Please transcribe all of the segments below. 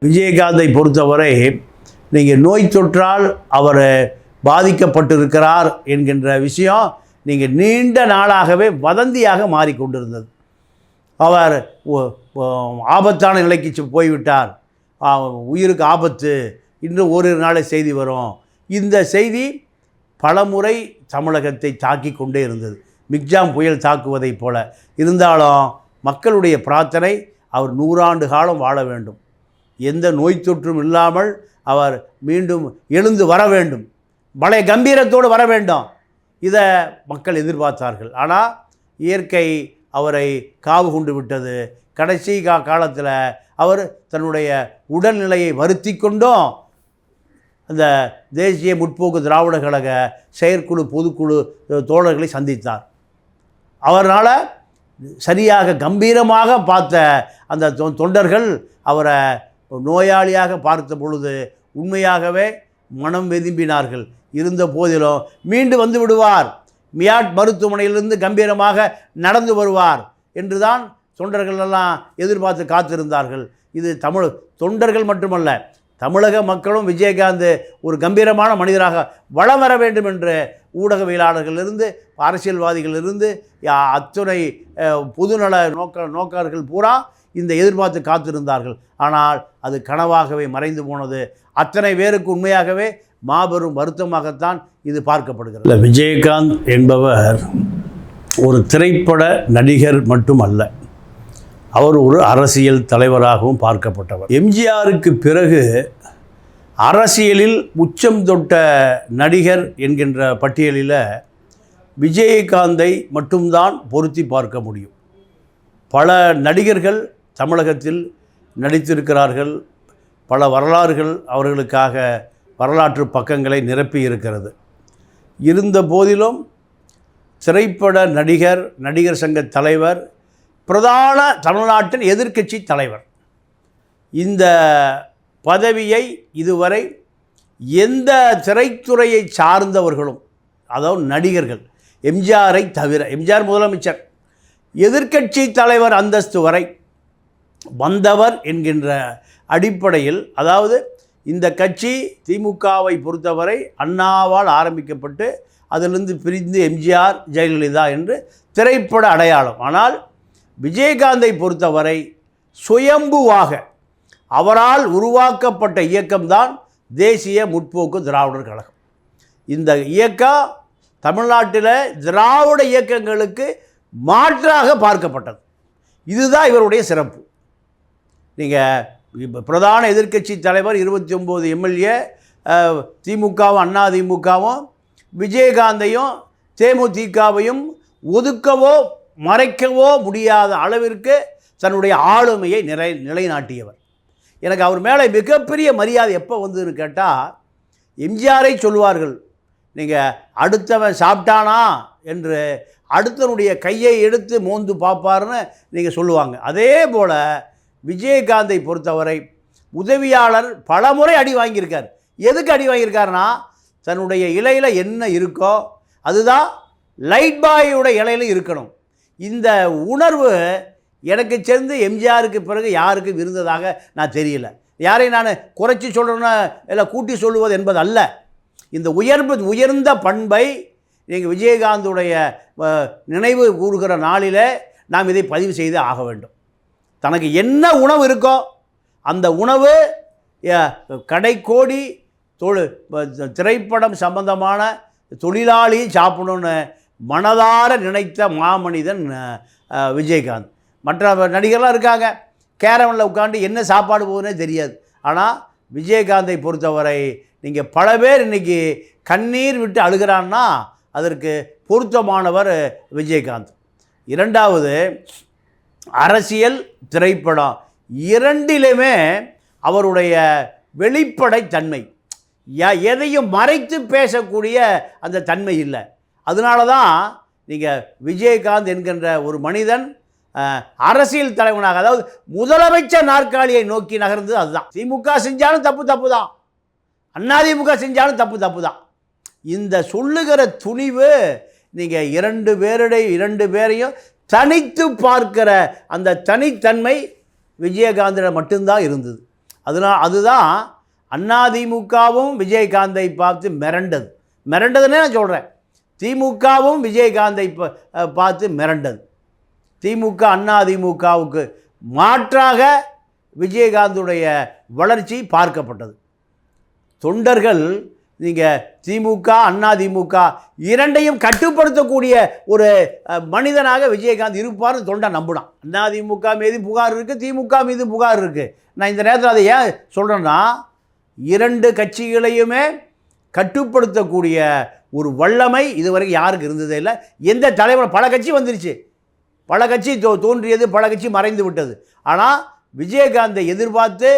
விஜயகாந்தை பொறுத்தவரை நீங்கள் நோய் தொற்றால் அவர் பாதிக்கப்பட்டிருக்கிறார் என்கின்ற விஷயம் நீங்கள் நீண்ட நாளாகவே வதந்தியாக மாறிக்கொண்டிருந்தது. அவர் ஆபத்தான நிலைக்கு போய்விட்டார், உயிருக்கு ஆபத்து, இன்னும் ஒரு நாளை செய்தி வரும். இந்த செய்தி பலமுறை தமிழகத்தை தாக்கி கொண்டே இருந்தது, மிக்ஜாம் புயல் தாக்குவதைப் போல. இருந்தாலும் மக்களுடைய பிரார்த்தனை அவர் 100 ஆண்டு காலம் வாழ வேண்டும், எந்த நோய் தொற்றும் இல்லாமல் அவர் மீண்டும் எழுந்து வர வேண்டும், பழைய கம்பீரத்தோடு வர வேண்டும். இதை மக்கள் எதிர்பார்த்தார்கள். ஆனால் இயற்கை அவரை காவு கொண்டு விட்டது. கடைசி காலத்தில் அவர் தன்னுடைய உடல்நிலையை வருத்தி கொண்டும் அந்த தேசிய முற்போக்கு திராவிட கழக செயற்குழு பொதுக்குழு தோழர்களை சந்தித்தார். அவரால் சரியாக கம்பீரமாக பார்த்த அந்த தொண்டர்கள் அவரை நோயாளியாக பார்த்த பொழுது உண்மையாகவே மனம் வெதும்பினார்கள். இருந்த போதிலும் மீண்டு வந்து விடுவார், மியாட் மருத்துவமனையிலிருந்து கம்பீரமாக நடந்து வருவார் என்றுதான் தொண்டர்கள் எல்லாம் எதிர்பார்த்து காத்திருந்தார்கள். இது தொண்டர்கள் மட்டுமல்ல, தமிழக மக்களும் விஜயகாந்த் ஒரு கம்பீரமான மனிதராக வளம் வர வேண்டும் என்று ஊடகவியலாளர்களிலிருந்து அரசியல்வாதிகளிலிருந்து அத்துணை பொதுநல நோக்கர்கள் பூரா இந்த எதிர்பார்த்து காத்திருந்தார்கள். ஆனால் அது கனவாகவே மறைந்து போனது. அத்தனை பேருக்கு உண்மையாகவே மாபெரும் வருத்தமாகத்தான் இது பார்க்கப்படுகிறது. விஜயகாந்த் என்பவர் ஒரு திரைப்பட நடிகர் மட்டுமல்ல, அவர் ஒரு அரசியல் தலைவராகவும் பார்க்கப்பட்டவர். எம்ஜிஆருக்கு பிறகு அரசியலில் உச்சம் தொட்ட நடிகர் என்கின்ற பட்டியலில் விஜயகாந்தை மட்டும்தான் பொருத்தி பார்க்க முடியும். பல நடிகர்கள் தமிழகத்தில் நடித்திருக்கிறார்கள். பல வரலாறுகள் அவர்களுக்காக வரலாற்று பக்கங்களை நிரப்பி இருக்கிறது. இருந்த போதிலும் திரைப்பட நடிகர் சங்க தலைவர், பிரதான தமிழ்நாட்டின் எதிர்க்கட்சி தலைவர், இந்த பதவியை இதுவரை எந்த திரைத்துறையை சார்ந்தவர்களும், அதாவது நடிகர்கள், எம்ஜிஆரை தவிர, எம்ஜிஆர் முதலமைச்சர், எதிர்க்கட்சி தலைவர் அந்தஸ்து வரை வந்தவர் என்கின்ற அடிப்படையில், அதாவது இந்த கட்சி திமுகவை பொறுத்தவரை அண்ணாவால் ஆரம்பிக்கப்பட்டு அதிலிருந்து பிரிந்து எம்ஜிஆர் ஜெயலலிதா என்று திரைப்பட அடையாளம். ஆனால் விஜயகாந்தை பொறுத்தவரை சுயம்புவாக அவரால் உருவாக்கப்பட்ட இயக்கம்தான் தேசிய முற்போக்கு திராவிடர் கழகம். இந்த இயக்கம் தமிழ்நாட்டில் திராவிட இயக்கங்களுக்கு மாற்றாக பார்க்கப்பட்டது. இதுதான் இவருடைய சிறப்பு. நீங்கள் பிரதான எதிர்க்கட்சி தலைவர் 29 எம்எல்ஏ, திமுகவும் அண்ணா திமுகவும் விஜயகாந்தையும் தேமுதிகவையும் ஒதுக்கவோ மறைக்கவோ முடியாத அளவிற்கு தன்னுடைய ஆளுமையை நிலைநாட்டியவர். எனக்கு அவர் மேலே மிகப்பெரிய மரியாதை எப்போ வந்துன்னு கேட்டால், எம்ஜிஆரை சொல்லுவார்கள், நீங்கள் அடுத்தவன் சாப்பிட்டானா என்று அடுத்தவனுடைய கையை எடுத்து மோந்து பார்ப்பார்னு நீங்கள் சொல்லுவாங்க. அதே போல் விஜயகாந்தை பொறுத்தவரை உதவியாளர் பல முறை அடி வாங்கியிருக்கார். எதுக்கு அடி வாங்கியிருக்காருன்னா, தன்னுடைய இலையில் என்ன இருக்கோ அதுதான் லைட் பாயோட இலையில் இருக்கணும். இந்த உணர்வு எனக்கு சேர்ந்து எம்ஜிஆருக்கு பிறகு யாருக்கும் இருந்ததாக நான் தெரியல. யாரையும் நான் குறைச்சி சொல்கிறேன்னா இல்லை கூட்டி சொல்லுவது என்பது அல்ல. இந்த உயர்ந்த பண்பை நீங்கள் விஜயகாந்துடைய நினைவு கூறுகிற நாளில் நாம் இதை பதிவு செய்து ஆக வேண்டும். தனக்கு என்ன உணவு இருக்கோ அந்த உணவு கடைக்கோடி திரைப்படம் சம்பந்தமான தொழிலாளி சாப்பிடணும்னு மனதார நினைத்த மாமனிதன் விஜயகாந்த். மற்ற நடிகர்லாம் இருக்காங்க, கேரவனில் உட்காந்து என்ன சாப்பாடு போகுதுன்னே தெரியாது. ஆனால் விஜயகாந்தை பொறுத்தவரை நீங்கள் பல பேர் இன்றைக்கி கண்ணீர் விட்டு அழுகிறான்னா அதற்கு பொருத்தமானவர் விஜயகாந்த். இரண்டாவது, அரசியல், திரைப்படம் இரண்டிலுமே அவருடைய வெளிப்படை தன்மை, எதையும் மறைத்து பேசக்கூடிய அந்த தன்மை இல்லை. அதனால தான் நீங்கள் விஜயகாந்த் என்கின்ற ஒரு மனிதன் அரசியல் தலைவனாக, அதாவது முதலமைச்சர் நாற்காலியை நோக்கி நகர்ந்து. அதுதான் திமுக செஞ்சாலும் தப்பு தான், அதிமுக செஞ்சாலும் தப்பு தான். இந்த சொல்லுகிற துணிவு நீங்கள் இரண்டு பேரையும் தனித்து பார்க்கிற அந்த தனித்தன்மை விஜயகாந்தில் மட்டும்தான் இருந்தது. அதுதான் அதிமுகவும் விஜயகாந்தை பார்த்து மிரண்டதுன்னே நான் சொல்கிறேன். திமுகவும் விஜயகாந்தை பார்த்து மிரண்டது. திமுக அதிமுகவுக்கு மாற்றாக விஜயகாந்துடைய வளர்ச்சி பார்க்கப்பட்டது. தொண்டர்கள் நீங்கள் திமுக அதிமுக இரண்டையும் கட்டுப்படுத்தக்கூடிய ஒரு மனிதனாக விஜயகாந்த் இருப்பார்னு தொண்டை நம்பினான். அதிமுக மீது புகார் இருக்குது, திமுக மீது புகார் இருக்குது. நான் இந்த நேரத்தில் அதை ஏன் சொல்கிறேன்னா, இரண்டு கட்சிகளையுமே கட்டுப்படுத்தக்கூடிய ஒரு வல்லமை இதுவரைக்கும் யாருக்கு இருந்ததே இல்லை. எந்த தலைவர், பல கட்சி வந்துருச்சு, பல கட்சி தோன்றியது, பல கட்சி மறைந்து விட்டது. ஆனால் விஜயகாந்தை எதிர்பார்த்து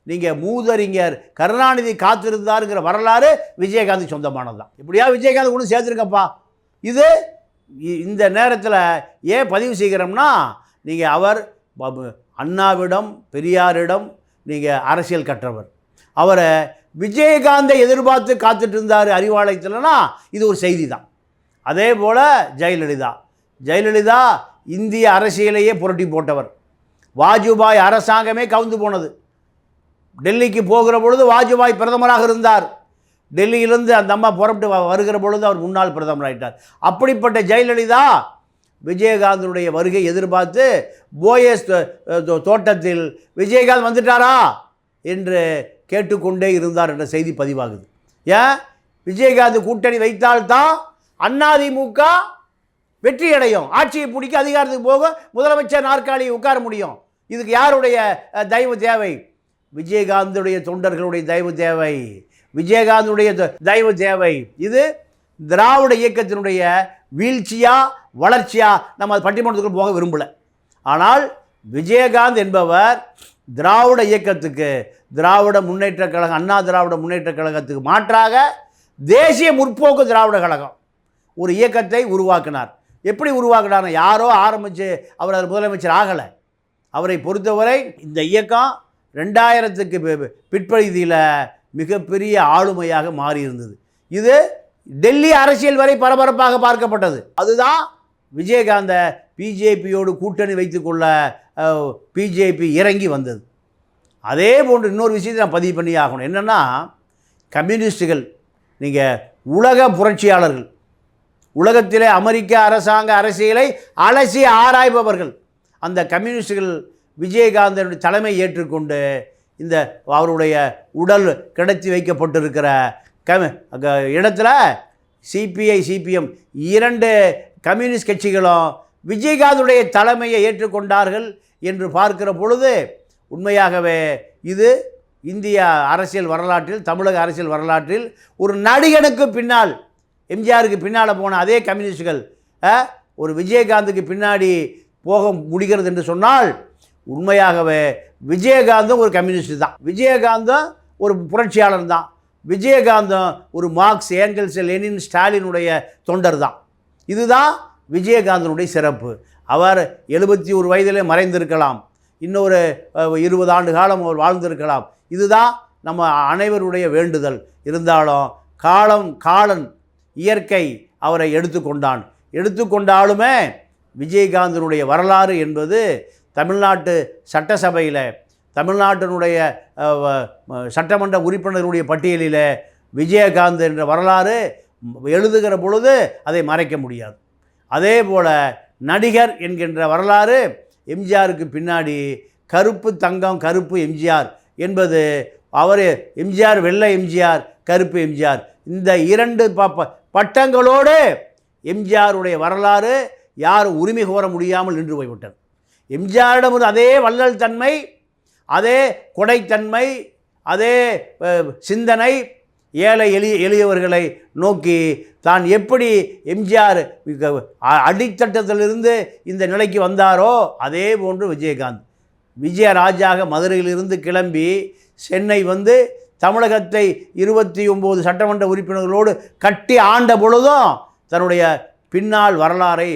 நீங்கள் மூதறிஞர் கருணாநிதி காத்திருந்தாருங்கிற வரலாறு விஜயகாந்த் சொந்தமானது தான். இப்படியா விஜயகாந்த் கொண்டு சேர்த்துருக்கப்பா. இது இந்த நேரத்தில் ஏன் பதிவு செய்கிறோம்னா, நீங்கள் அவர் அண்ணாவிடம் பெரியாரிடம் நீங்கள் அரசியல் கற்றவர். அவரை விஜயகாந்தை எதிர்பார்த்து காத்துட்டு இருந்தார் அறிவாலயத்தில்னா இது ஒரு செய்தி தான். அதே போல் ஜெயலலிதா இந்திய அரசியலையே புரட்டி போட்டவர். வாஜ்பாய் அரசாங்கமே கவுந்து போனது. டெல்லிக்கு போகிற பொழுது வாஜ்பாய் பிரதமராக இருந்தார். டெல்லியிலிருந்து அந்த அம்மா புறப்பட்டு வருகிற பொழுது அவர் முன்னாள் பிரதமர் ஆகிட்டார். அப்படிப்பட்ட ஜெயலலிதா விஜயகாந்தனுடைய வருகை எதிர்பார்த்து போயஸ் தோட்டத்தில் விஜயகாந்த் வந்துட்டாரா என்று கேட்டுக்கொண்டே இருந்தார் என்ற செய்தி பதிவாகுது. ஏன் விஜயகாந்த் கூட்டணி வைத்தால்தான் அதிமுக வெற்றி அடையும், ஆட்சியை பிடிக்க அதிகாரத்துக்கு போக முதலமைச்சர் நாற்காலியை உட்கார முடியும். இதுக்கு யாருடைய தயவு தேவை? விஜயகாந்துடைய தொண்டர்களுடைய தயவு தேவை, விஜயகாந்துடைய தயவு தேவை. இது திராவிட இயக்கத்தினுடைய வீழ்ச்சியா வளர்ச்சியா நம்ம பட்டிமன்றத்துக்கு போக விரும்பலை. ஆனால் விஜயகாந்த் என்பவர் திராவிட இயக்கத்துக்கு, திராவிட முன்னேற்ற கழகம், அண்ணா திராவிட முன்னேற்ற கழகத்துக்கு மாற்றாக தேசிய முற்போக்கு திராவிட கழகம் ஒரு இயக்கத்தை உருவாக்கினார். எப்படி உருவாக்கினார்? யாரோ ஆரம்பித்து அவர் அது முதலமைச்சர் ஆகலை. அவரை பொறுத்தவரை இந்த இயக்கம் 2000க்கு பிற்பகுதியில் மிகப்பெரிய ஆளுமையாக மாறியிருந்தது. இது டெல்லி அரசியல் வரை பரபரப்பாக பார்க்கப்பட்டது. அதுதான் விஜயகாந்தை பிஜேபியோடு கூட்டணி வைத்துக்கொள்ள பிஜேபி இறங்கி வந்தது. அதே போன்று இன்னொரு விஷயத்தை நான் பதிவு பண்ணி ஆகணும். என்னென்னா, கம்யூனிஸ்டுகள் நீங்கள் உலக புரட்சியாளர்கள், உலகத்திலே அமெரிக்க அரசாங்க அரசியலை அலசி ஆராய்பவர்கள். அந்த கம்யூனிஸ்டுகள் விஜயகாந்தனுடைய தலைமை ஏற்றுக்கொண்டு இந்த அவருடைய உடல் கிடத்தி வைக்கப்பட்டிருக்கிற இடத்துல சிபிஐ சிபிஎம் இரண்டு கம்யூனிஸ்ட் கட்சிகளும் விஜயகாந்துடைய தலைமையை ஏற்றுக்கொண்டார்கள் என்று பார்க்கிற பொழுது உண்மையாகவே இது இந்திய அரசியல் வரலாற்றில், தமிழக அரசியல் வரலாற்றில் ஒரு நடிகனுக்கு பின்னால், எம்ஜிஆருக்கு பின்னால் போன அதே கம்யூனிஸ்டுகள் ஒரு விஜயகாந்துக்கு பின்னாடி போக முடிகிறது என்று சொன்னால் உண்மையாகவே விஜயகாந்தும் ஒரு கம்யூனிஸ்ட் தான், விஜயகாந்தும் ஒரு புரட்சியாளர் தான், விஜயகாந்தும் ஒரு மார்க்ஸ், ஏங்கல்ஸ், லெனின், ஸ்டாலினுடைய தொண்டர் தான். இதுதான் விஜயகாந்தனுடைய சிறப்பு. அவர் 71 வயதிலே மறைந்திருக்கலாம், இன்னொரு 20 ஆண்டு காலம் அவர் வாழ்ந்திருக்கலாம். இதுதான் நம்ம அனைவருடைய வேண்டுதல். இருந்தாலும் காலன் இயற்கை அவரை எடுத்துக்கொண்டாலுமே விஜயகாந்தனுடைய வரலாறு என்பது தமிழ்நாட்டு சட்டசபையில், தமிழ்நாட்டினுடைய சட்டமன்ற உறுப்பினர்களுடைய பட்டியலில் விஜயகாந்த் என்ற வரலாறு எழுதுகிற பொழுது அதை மறைக்க முடியாது. அதே போல் நடிகர் என்கின்ற வரலாறு எம்ஜிஆருக்கு பின்னாடி கருப்பு தங்கம் கருப்பு எம்ஜிஆர் என்பது, அவர் எம்ஜிஆர் வெள்ளை எம்ஜிஆர் கருப்பு எம்ஜிஆர், இந்த இரண்டு பட்டங்களோடு எம்ஜிஆருடைய வரலாறு யாரும் உரிமை கோர முடியாமல் நின்று போய்விட்டது. எம்ஜிஆரிடம் அதே வள்ளல் தன்மை, அதே கொடைத்தன்மை, அதே சிந்தனை, ஏழை எளியவர்களை நோக்கி தான் எப்படி எம்ஜிஆர் அடித்தட்டத்திலிருந்து இந்த நிலைக்கு வந்தாரோ அதே போன்று விஜயகாந்த் விஜயராஜாக மதுரையிலிருந்து கிளம்பி சென்னை வந்து தமிழகத்தை 29 சட்டமன்ற உறுப்பினர்களோடு கட்டி ஆண்ட பொழுதும் தன்னுடைய பின்னால் வரலாறை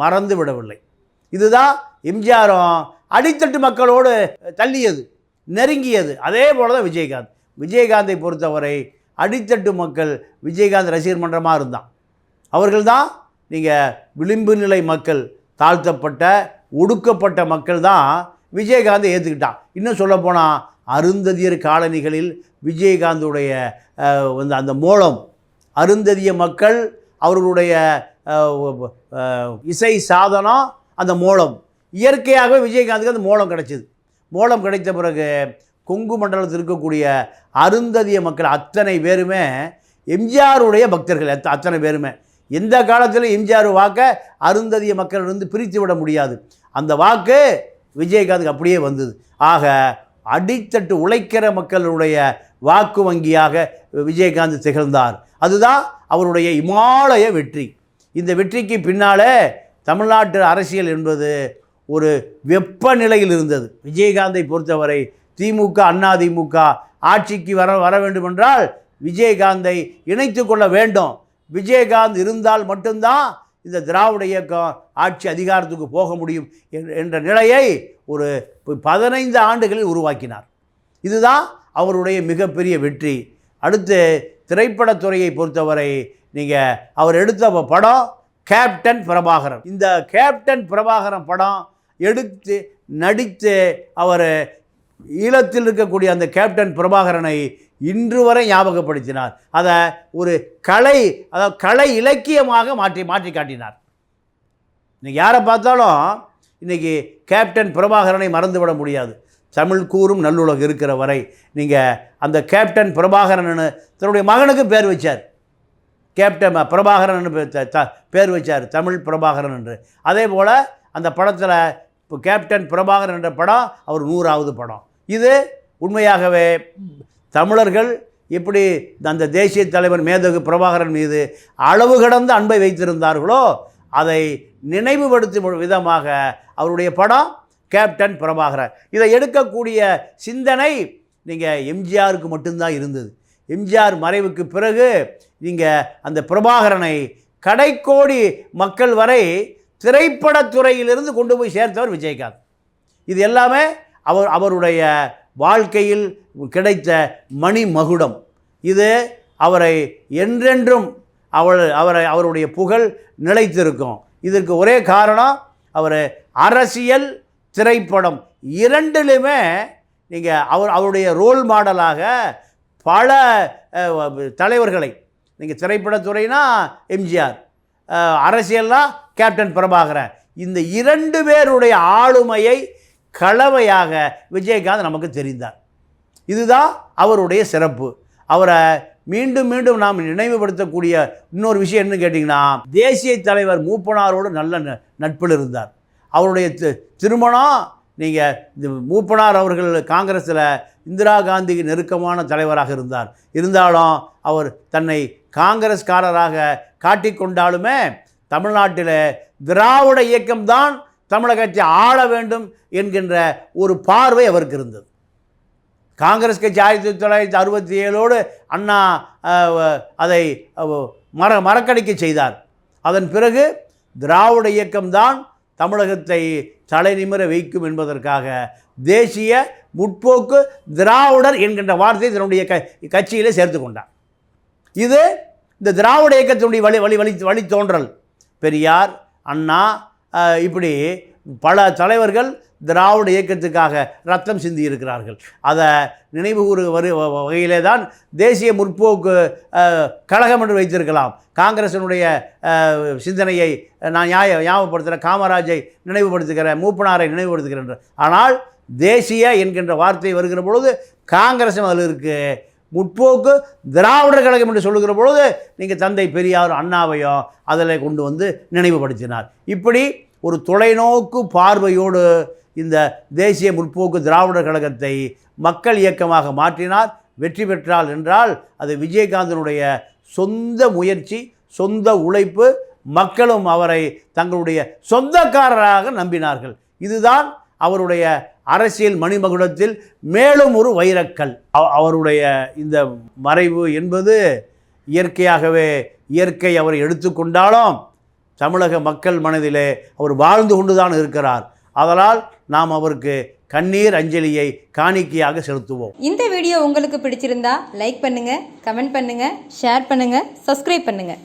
மறந்து விடவில்லை. இதுதான் எம்ஜிஆரும் அடித்தட்டு மக்களோடு தள்ளியது, நெருங்கியது. அதே போல தான் விஜயகாந்தை பொறுத்தவரை அடித்தட்டு மக்கள் விஜயகாந்த் ரசிகர் மன்றமாக இருந்தான். அவர்கள்தான் நீங்கள் விளிம்பு நிலை மக்கள், தாழ்த்தப்பட்ட ஒடுக்கப்பட்ட மக்கள் தான் விஜயகாந்தை ஏற்றுக்கிட்டான். இன்னும் சொல்லப்போனால் அருந்ததியர் காலனிகளில் விஜயகாந்துடைய அந்த மூலம் அருந்ததிய மக்கள் அவர்களுடைய இசை சாதனம் அந்த மூலம் இயற்கையாகவே விஜயகாந்துக்கு அந்த மூலம் கிடைச்சிது. மூலம் கிடைத்த பிறகு கொங்கு மண்டலத்தில் இருக்கக்கூடிய அருந்ததிய மக்கள் அத்தனை பேருமே எம்ஜிஆருடைய பக்தர்கள். அத்தனை பேருமே எந்த காலத்திலும் எம்ஜிஆர் வாக்கை அருந்ததிய மக்களிலிருந்து பிரித்து விட முடியாது. அந்த வாக்கு விஜயகாந்துக்கு அப்படியே வந்தது. ஆக அடித்தட்டு உழைக்கிற மக்களுடைய வாக்கு வங்கியாக விஜயகாந்த் திகழ்ந்தார். அதுதான் அவருடைய இமாலய வெற்றி. இந்த வெற்றிக்கு பின்னாலே தமிழ்நாட்டு அரசியல் என்பது ஒரு வெப்பநிலையில் இருந்தது. விஜயகாந்தை பொறுத்தவரை திமுக அதிமுக ஆட்சிக்கு வர வேண்டுமென்றால் விஜயகாந்தை இணைத்து கொள்ள வேண்டும். விஜயகாந்த் இருந்தால் மட்டும்தான் இந்த திராவிட இயக்கம் ஆட்சி அதிகாரத்துக்கு போக முடியும் என்ற நிலையை ஒரு 15 ஆண்டுகளில் உருவாக்கினார். இதுதான் அவருடைய மிகப்பெரிய வெற்றி. அடுத்து திரைப்படத்துறையை பொறுத்தவரை நீங்கள் அவர் எடுத்த படம் கேப்டன் பிரபாகரன். இந்த கேப்டன் பிரபாகரன் படம் எடுத்து நடித்து அவர் ஈழத்தில் இருக்கக்கூடிய அந்த கேப்டன் பிரபாகரனை இன்று வரை ஞாபகப்படுத்தினார். அதை ஒரு கலை இலக்கியமாக மாற்றி காட்டினார். இன்றைக்கி யாரை பார்த்தாலும் இன்றைக்கி கேப்டன் பிரபாகரனை மறந்துவிட முடியாது. தமிழ் கூறும் நல்லுலகம் இருக்கிற வரை நீங்கள் அந்த கேப்டன் பிரபாகரன் தன்னுடைய மகனுக்கு பேர் வச்சார். கேப்டன் பிரபாகரன் பேர் வச்சார், தமிழ் பிரபாகரன் என்று. அதே போல் அந்த படத்தில் இப்போ கேப்டன் பிரபாகரன் என்ற படம் அவர் 100வது படம். இது உண்மையாகவே தமிழர்கள் எப்படி அந்த தேசிய தலைவர் மேதகு பிரபாகரன் மீது அளவு கடந்த அன்பை வைத்திருந்தார்களோ அதை நினைவுபடுத்தும் விதமாக அவருடைய படம் கேப்டன் பிரபாகரன். இதை எடுக்கக்கூடிய சிந்தனை நீங்கள் எம்ஜிஆருக்கு மட்டும்தான் இருந்தது. எம்ஜிஆர் மறைவுக்கு பிறகு நீங்கள் அந்த பிரபாகரனை கடைக்கோடி மக்கள் வரை திரைப்படத்துறையிலிருந்து கொண்டு போய் சேர்த்தவர் விஜயகாந்த். இது எல்லாமே அவருடைய வாழ்க்கையில் கிடைத்த மணி மகுடம். இது அவரை என்றென்றும் அவருடைய புகழ் நிலைத்திருக்கும். இதற்கு ஒரே காரணம் அவர் அரசியல் திரைப்படம் இரண்டிலுமே நீங்கள் அவருடைய ரோல் மாடலாக பல தலைவர்களை நீங்கள் திரைப்படத்துறைனா எம்ஜிஆர், அரசியல்னா கேப்டன் பிரபாகரன், இந்த 2 பேருடைய ஆளுமையை கலவையாக விஜயகாந்த் நமக்கு தெரிந்தார். இதுதான் அவருடைய சிறப்பு. அவரை மீண்டும் மீண்டும் நாம் நினைவுபடுத்தக்கூடிய இன்னொரு விஷயம் என்ன கேட்டிங்கன்னா, தேசிய தலைவர் மூப்பனாரோடு நல்ல நட்பில் இருந்தார். அவருடைய திருமணம் நீங்கள் மூப்பனார் அவர்கள் காங்கிரஸில் இந்திரா காந்திக்கு நெருக்கமான தலைவராக இருந்தாலும் அவர் தன்னை காங்கிரஸ்காரராக காட்டிக்கொண்டாலுமே தமிழ்நாட்டில் திராவிட இயக்கம்தான் தமிழகத்தை ஆள வேண்டும் என்கின்ற ஒரு பார்வை அவருக்கு இருந்தது. காங்கிரஸ் கட்சி 1967 அண்ணா அதை மறக்கடிக்க செய்தார். அதன் பிறகு திராவிட இயக்கம்தான் தமிழகத்தை தலைநிமிர வைக்கும் என்பதற்காக தேசிய முற்போக்கு திராவிடர் என்கின்ற வார்த்தையை தன்னுடைய கட்சியிலே சேர்த்து கொண்டார். இது இந்த திராவிட இயக்கத்தினுடைய வழித்தோன்றல். பெரியார், அண்ணா, இப்படி பல தலைவர்கள் திராவிட இயக்கத்துக்காக ரத்தம் சிந்தி இருக்கிறார்கள். அதை நினைவுகூறு வகையிலே தான் தேசிய முற்போக்கு கழகம் என்று வைத்திருக்கலாம். காங்கிரசினுடைய சிந்தனையை நான் ஞாபகப்படுத்துகிறேன், காமராஜை நினைவுபடுத்துகிறேன், மூப்பனாரை நினைவுபடுத்துகிறேன். ஆனால் தேசிய என்கின்ற வார்த்தை வருகிற பொழுது காங்கிரஸும் அதில் இருக்குது. முற்போக்கு திராவிடர் கழகம் என்று சொல்லுகிற பொழுது நீங்கள் தந்தை பெரியார் அண்ணாவையும் அதில் கொண்டு வந்து நினைவுபடுத்தினார். இப்படி ஒரு தொலைநோக்கு பார்வையோடு இந்த தேசிய முற்போக்கு திராவிடர் கழகத்தை மக்கள் இயக்கமாக மாற்றினார். வெற்றி பெற்றால் என்றால் அது விஜயகாந்தனுடைய சொந்த முயற்சி, சொந்த உழைப்பு. மக்களும் அவரை தங்களுடைய சொந்தக்காரராக நம்பினார்கள். இதுதான் அவருடைய அரசியல் மணிமகுடத்தில் மேலும் ஒரு வைரக்கல். அவருடைய இந்த மறைவு என்பது இயற்கை அவரை எடுத்துக்கொண்டாலும் தமிழக மக்கள் மனதிலே அவர் வாழ்ந்து கொண்டுதான் இருக்கிறார். அதனால் நாம் அவருக்கு கண்ணீர் அஞ்சலியை காணிக்கையாக செலுத்துவோம். இந்த வீடியோ உங்களுக்கு பிடிச்சிருந்தா லைக் பண்ணுங்க, கமெண்ட் பண்ணுங்க, ஷேர் பண்ணுங்க, சப்ஸ்கிரைப் பண்ணுங்க.